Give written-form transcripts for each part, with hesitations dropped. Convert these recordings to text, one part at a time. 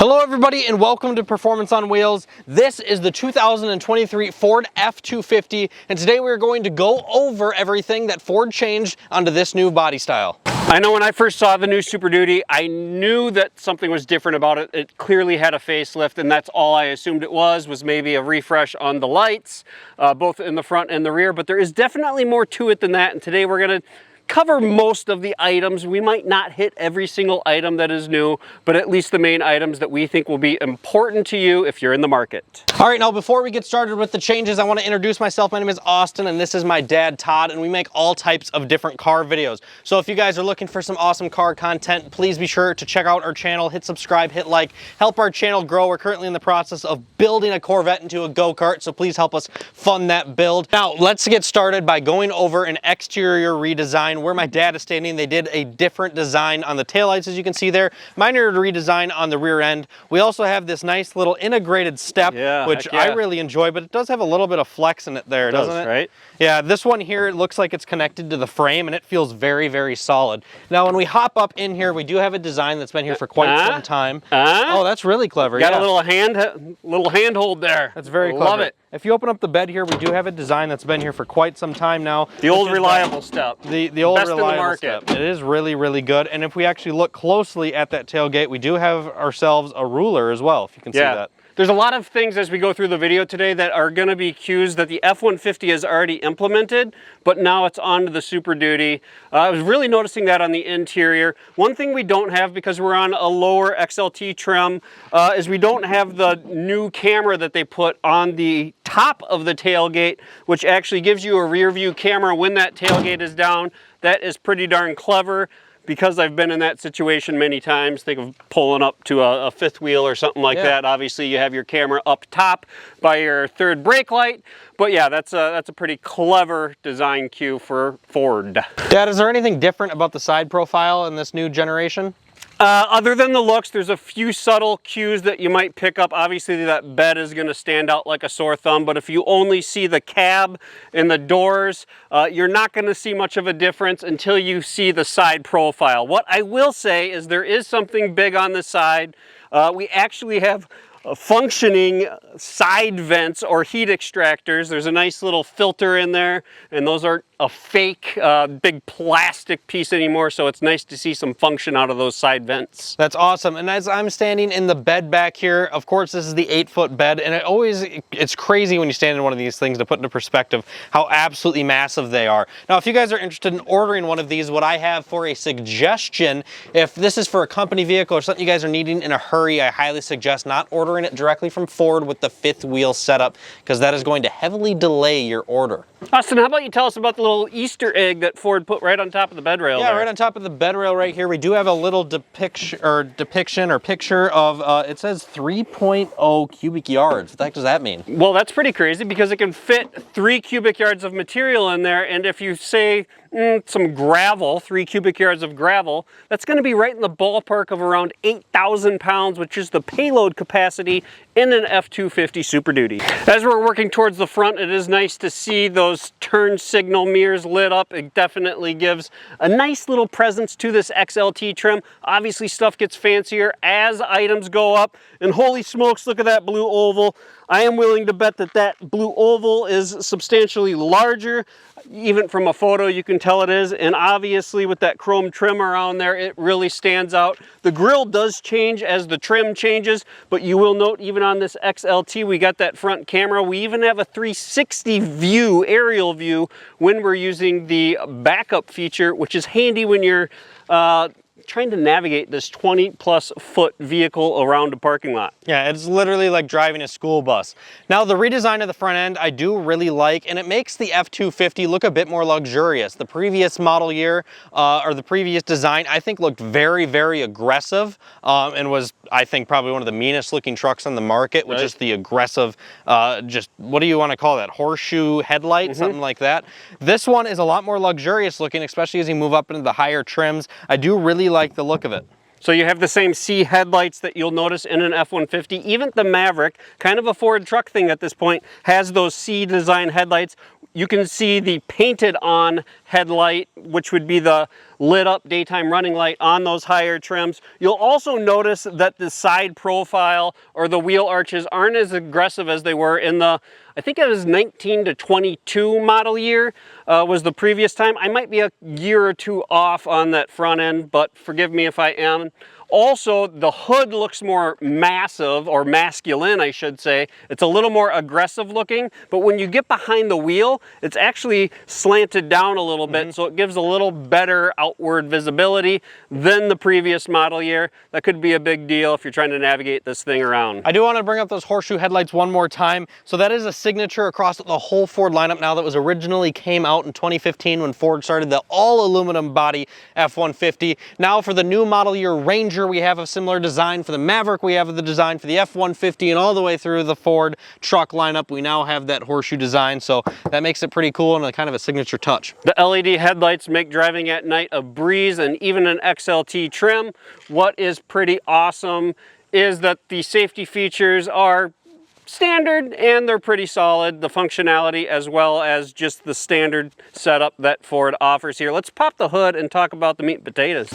Hello everybody and welcome to Performance on Wheels. This is the 2023 Ford F-250 and today we're going to go over everything that Ford changed onto this new body style. I know when I first saw the new Super Duty, I knew that something was different about it. It clearly had a facelift, and that's all I assumed it was maybe a refresh on the lights, both in the front and the rear, but there is definitely more to it than that, and today we're gonna cover most of the items. We might not hit every single item that is new, but at least the main items that we think will be important to you if you're in the market. All right, now before we get started with the changes, I want to introduce myself. My name is Austin and this is my dad, Todd, and we make all types of different car videos. So if you guys are looking for some awesome car content, please be sure to check out our channel, hit subscribe, hit like, help our channel grow. We're currently in the process of building a Corvette into a go-kart, so please help us fund that build. Now, let's get started by going over an exterior redesign. Where my dad is standing, they did a different design on the taillights, as you can see there. Minor redesign on the rear end. We also have this nice little integrated step, which I really enjoy, but it does have a little bit of flex in it there, doesn't it? Right? Yeah, this one here, it looks like it's connected to the frame and it feels very, very solid. Now, when we hop up in here, we do have a design that's been here for quite some time. Oh, that's really clever. Got a little handhold there. That's very clever. Love it. If you open up the bed here, we do have a design that's been here for quite some time now. The old reliable step. The old Best reliable in the market. step. It is really, really good. And if we actually look closely at that tailgate, we do have ourselves a ruler as well, if you can see that. There's a lot of things as we go through the video today that are going to be cues that the F-150 has already implemented, but now it's on to the Super Duty. I was really noticing that on the interior. One thing we don't have, because we're on a lower XLT trim, is we don't have the new camera that they put on the top of the tailgate, which actually gives you a rear view camera when that tailgate is down. That is pretty darn clever. Because I've been in that situation many times. Think of pulling up to a fifth wheel or something like that. Obviously, you have your camera up top by your third brake light. But yeah, that's a pretty clever design cue for Ford. Dad, is there anything different about the side profile in this new generation? Other than the looks, there's a few subtle cues that you might pick up. Obviously, that bed is going to stand out like a sore thumb, but if you only see the cab and the doors, you're not going to see much of a difference until you see the side profile. What I will say is there is something big on the side. We actually have functioning side vents or heat extractors. There's a nice little filter in there, and those aren't a fake big plastic piece anymore, so it's nice to see some function out of those side vents. That's awesome. And as I'm standing in the bed back here, of course this is the 8-foot bed, and it's crazy when you stand in one of these things to put into perspective how absolutely massive they are. Now, if you guys are interested in ordering one of these, what I have for a suggestion, if this is for a company vehicle or something you guys are needing in a hurry, I highly suggest not ordering it directly from Ford with the fifth wheel setup, because that is going to heavily delay your order. Austin, how about you tell us about the little Easter egg that Ford put right on top of the bed rail? Yeah, right on top of the bed rail right here, we do have a little picture of, it says 3.0 cubic yards. What the heck does that mean? Well, that's pretty crazy because it can fit 3 cubic yards of material in there, and if you say some gravel, 3 cubic yards of gravel, that's going to be right in the ballpark of around 8,000 pounds, which is the payload capacity in an F-250 Super Duty. As we're working towards the front, it is nice to see those turn signal mirrors lit up. It definitely gives a nice little presence to this XLT trim. Obviously, stuff gets fancier as items go up, and holy smokes, look at that blue oval. I am willing to bet that that blue oval is substantially larger. Even from a photo, you can tell it is, and obviously with that chrome trim around there, it really stands out. The grille does change as the trim changes, but you will note even on this XLT, we got that front camera. We even have a 360 view, aerial view, when we're using the backup feature, which is handy when you're trying to navigate this 20+ foot vehicle around a parking lot. Yeah, it's literally like driving a school bus. Now, the redesign of the front end I do really like, and it makes the F-250 look a bit more luxurious. The previous model year, or the previous design, I think looked very, very aggressive, and was, I think, probably one of the meanest looking trucks on the market, with just the aggressive, just, what do you want to call that, horseshoe headlight, something like that. This one is a lot more luxurious looking, especially as you move up into the higher trims. I do really like the look of it. So you have the same C headlights that you'll notice in an F-150. Even the Maverick, kind of a Ford truck thing at this point, has those C design headlights. You can see the painted on headlight, which would be the lit up daytime running light on those higher trims. You'll also notice that the side profile or the wheel arches aren't as aggressive as they were in the, I think it was 19 to 22 model year was the previous time. I might be a year or two off on that front end, but forgive me if I am. Also, the hood looks more massive, or masculine, I should say. It's a little more aggressive looking, but when you get behind the wheel, it's actually slanted down a little bit, so it gives a little better outward visibility than the previous model year. That could be a big deal if you're trying to navigate this thing around. I do want to bring up those horseshoe headlights one more time. So that is a signature across the whole Ford lineup now that was originally came out in 2015 when Ford started the all aluminum body F-150. Now for the new model year Ranger, we have a similar design. For the Maverick, we have the design. For the F-150 and all the way through the Ford truck lineup, we now have that horseshoe design. So that makes it pretty cool and a kind of a signature touch. The LED headlights make driving at night a breeze, and even an XLT trim. What is pretty awesome is that the safety features are standard and they're pretty solid. The functionality as well as just the standard setup that Ford offers here. Let's pop the hood and talk about the meat and potatoes.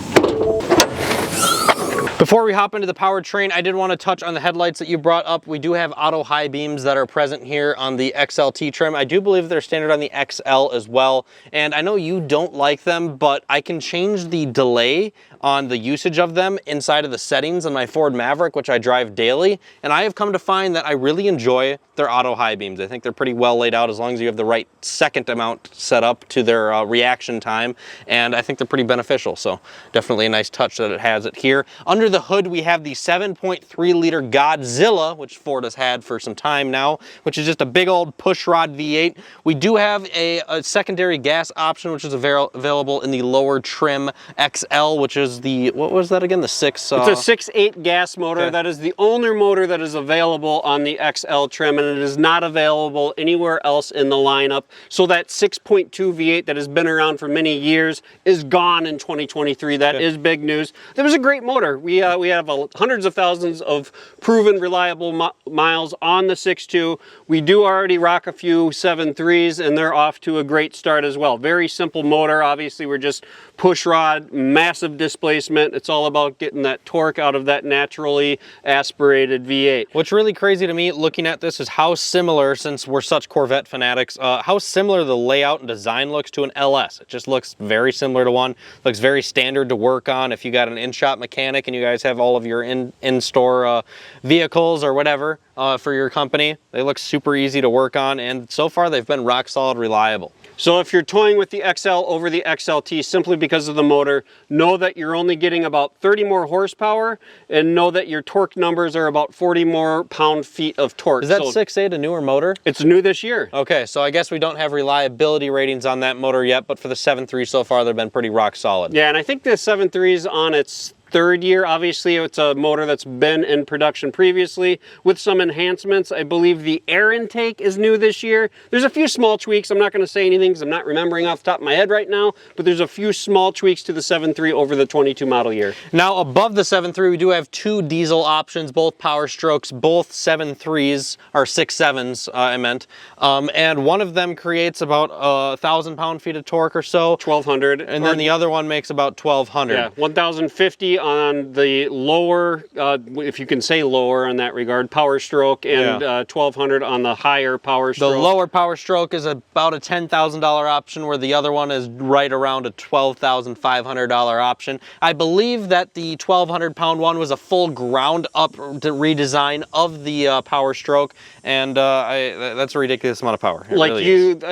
Before we hop into the powertrain, I did want to touch on the headlights that you brought up. We do have auto high beams that are present here on the XLT trim. I do believe they're standard on the XL as well. And I know you don't like them, but I can change the delay on the usage of them inside of the settings on my Ford Maverick, which I drive daily. And I have come to find that I really enjoy their auto high beams. I think they're pretty well laid out as long as you have the right second amount set up to their reaction time. And I think they're pretty beneficial. So definitely a nice touch that it has it here. Under the hood, we have the 7.3 liter Godzilla, which Ford has had for some time now, which is just a big old pushrod V8. We do have a secondary gas option, which is available in the lower trim XL, which is the, what was that again? The 6... It's a 6.8 gas motor. Okay. That is the only motor that is available on the XL trim, and it is not available anywhere else in the lineup. So that 6.2 V8 that has been around for many years is gone in 2023. That is big news. That was a great motor. We have hundreds of thousands of proven reliable miles on the 6.2. We do already rock a few 7.3s, and they're off to a great start as well. Very simple motor. Obviously, we're just push rod, massive displacement. It's all about getting that torque out of that naturally aspirated V8. What's really crazy to me looking at this is how similar, since we're such Corvette fanatics, how similar the layout and design looks to an LS. It just looks very similar to one. Looks very standard to work on if you got an in-shop mechanic and you guys have all of your in-store vehicles or whatever for your company. They look super easy to work on, and so far they've been rock solid reliable. So if you're toying with the XL over the XLT simply because of the motor, know that you're only getting about 30 more horsepower, and know that your torque numbers are about 40 more pound-feet of torque. Is that 6.8 a newer motor? It's new this year. Okay, so I guess we don't have reliability ratings on that motor yet, but for the 7.3 so far, they've been pretty rock solid. Yeah, and I think the 7.3 is on its third year. Obviously, it's a motor that's been in production previously with some enhancements. I believe the air intake is new this year. There's a few small tweaks. I'm not going to say anything because I'm not remembering off the top of my head right now, but there's a few small tweaks to the 7.3 over the 22 model year. Now, above the 7.3, we do have two diesel options, both Power Strokes, both 7.3s, or 6.7s, I meant. And one of them creates about 1,000 pound-feet of torque or so. 1,200. And then the other one makes about 1,200. Yeah, 1,050 on the lower, if you can say lower in that regard, Power Stroke, and 1,200 on the higher Power Stroke. The lower Power Stroke is about a $10,000 option, where the other one is right around a $12,500 option. I believe that the 1,200 pound one was a full ground up redesign of the Power Stroke, and that's a ridiculous amount of power. It like really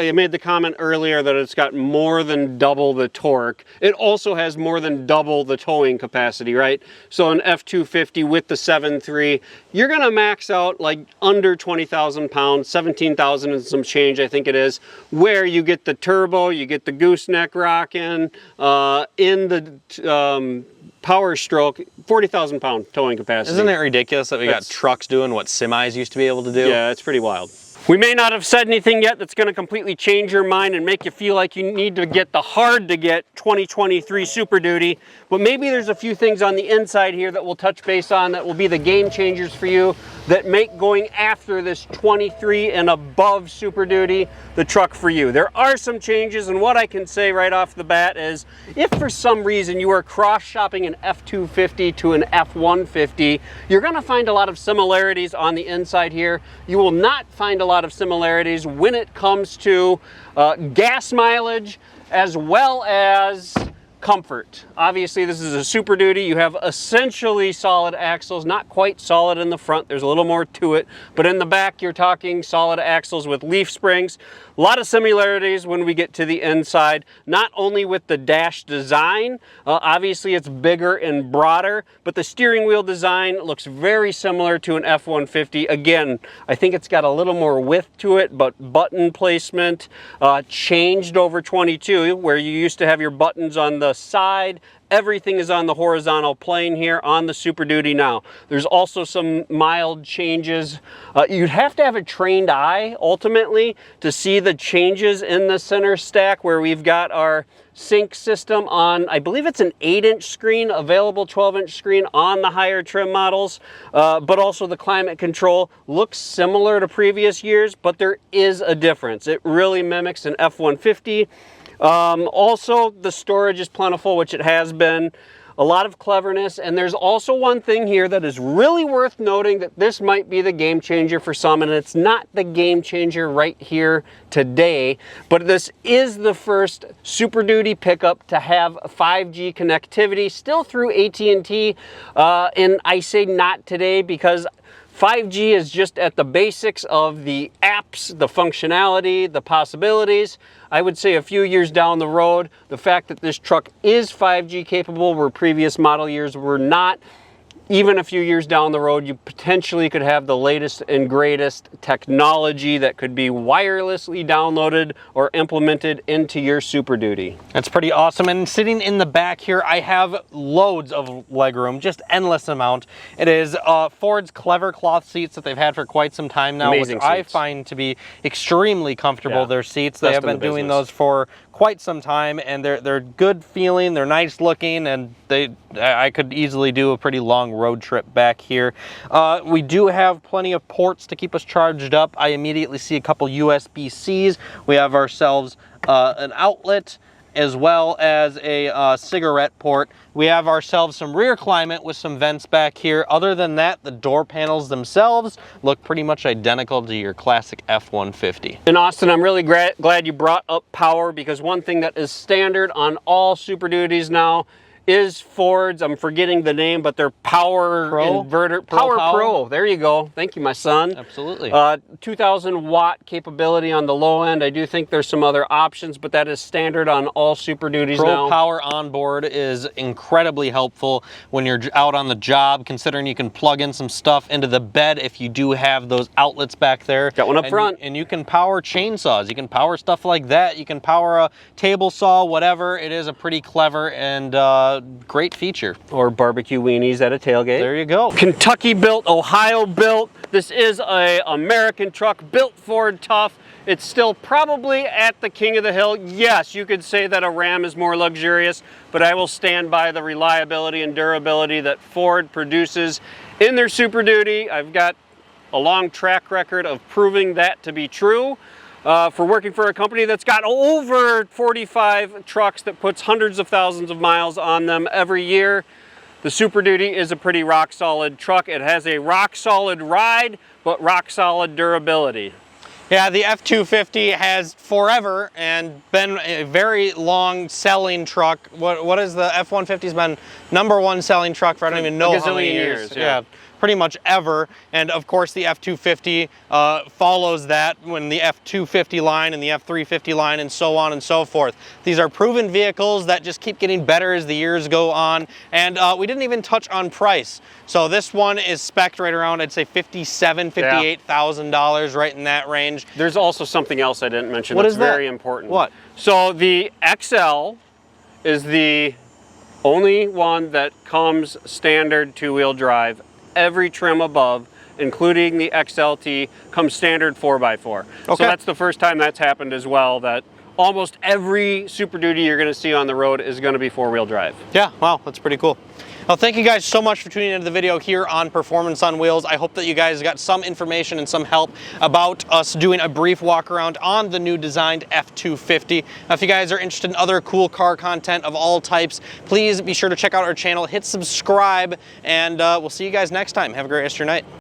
you made the comment earlier that it's got more than double the torque. It also has more than double the towing capacity, right? So an F-250 with the 7.3, you're gonna max out like under 20,000 pounds, 17,000 and some change, I think it is, where you get the turbo, you get the gooseneck rocking, in the Power Stroke, 40,000 pound towing capacity. Isn't it ridiculous that we got trucks doing what semis used to be able to do? Yeah, it's pretty wild. We may not have said anything yet that's going to completely change your mind and make you feel like you need to get the hard-to-get 2023 Super Duty, but maybe there's a few things on the inside here that we'll touch base on that will be the game changers for you that make going after this 23 and above Super Duty the truck for you. There are some changes, and what I can say right off the bat is if for some reason you are cross-shopping an F-250 to an F-150, you're going to find a lot of similarities on the inside here. You will not find a lot of similarities when it comes to gas mileage as well as comfort. Obviously this is a Super Duty. You have essentially solid axles, not quite solid in the front, there's a little more to it, but in the back you're talking solid axles with leaf springs. A lot of similarities when we get to the inside, not only with the dash design, obviously it's bigger and broader, but the steering wheel design looks very similar to an F-150. Again, I think it's got a little more width to it, but button placement changed over 22, where you used to have your buttons on the side. Everything is on the horizontal plane here on the Super Duty now. There's also some mild changes. You'd have to have a trained eye ultimately to see the changes in the center stack, where we've got our sync system on, I believe it's an 8-inch screen, available 12-inch screen on the higher trim models, but also the climate control looks similar to previous years, but there is a difference. It really mimics an F-150. Also, the storage is plentiful, which it has been. A lot of cleverness, and there's also one thing here that is really worth noting, that this might be the game changer for some, and it's not the game changer right here today, but this is the first Super Duty pickup to have 5G connectivity, still through AT&T, and I say not today because 5G is just at the basics of the apps, the functionality, the possibilities. I would say a few years down the road, the fact that this truck is 5G capable where previous model years were not, even a few years down the road, you potentially could have the latest and greatest technology that could be wirelessly downloaded or implemented into your Super Duty. That's pretty awesome. And sitting in the back here, I have loads of legroom, just endless amount. It is Ford's clever cloth seats that they've had for quite some time now, Amazing which I seats. find to be extremely comfortable. Yeah. Their seats, they have been doing those for quite some time, and they're good feeling, they're nice looking, and I could easily do a pretty long road trip back here. We do have plenty of ports to keep us charged up. I immediately see a couple USB-Cs. We have ourselves an outlet as well as a cigarette port. We have ourselves some rear climate with some vents back here. Other than that, the door panels themselves look pretty much identical to your classic F-150. And Austin, I'm really glad you brought up power, because one thing that is standard on all Super Duties now is Ford's, I'm forgetting the name, but their power inverter, Power Pro. There you go. Thank you, my son. Absolutely. 2,000 watt capability on the low end. I do think there's some other options, but that is standard on all Super Duties now. Pro Power on board is incredibly helpful when you're out on the job, considering you can plug in some stuff into the bed if you do have those outlets back there. Got one up front. And you can power chainsaws. You can power stuff like that. You can power a table saw, whatever. It is a pretty clever and great feature. Or barbecue weenies at a tailgate. There you go. Kentucky built, Ohio built. This is a American truck, built Ford tough. It's still probably at the king of the hill. Yes, you could say that a Ram is more luxurious, but I will stand by the reliability and durability that Ford produces in their Super Duty. I've got a long track record of proving that to be true. For working for a company that's got over 45 trucks that puts hundreds of thousands of miles on them every year. The Super Duty is a pretty rock solid truck. It has a rock solid ride, but rock solid durability. Yeah, the F-250 has forever and been a very long selling truck. What is the F-150's been #1 selling truck for I don't even know how many years. Yeah. Pretty much ever, and of course the F-250 follows that when the F-250 line and the F-350 line and so on and so forth. These are proven vehicles that just keep getting better as the years go on, and we didn't even touch on price. So this one is spec'd right around, I'd say $57,000, $58,000, right in that range. There's also something else I didn't mention What that's is that? very important. What? So the XL is the only one that comes standard two-wheel drive. Every trim above including the XLT, come standard 4x4. So that's the first time that's happened as well, that almost every Super Duty you're going to see on the road is going to be four-wheel drive. Yeah, wow, that's pretty cool. Well, thank you guys so much for tuning into the video here on Performance on Wheels. I hope that you guys got some information and some help about us doing a brief walk around on the new designed F-250. Now, if you guys are interested in other cool car content of all types, please be sure to check out our channel, hit subscribe, and we'll see you guys next time. Have a great rest of your night.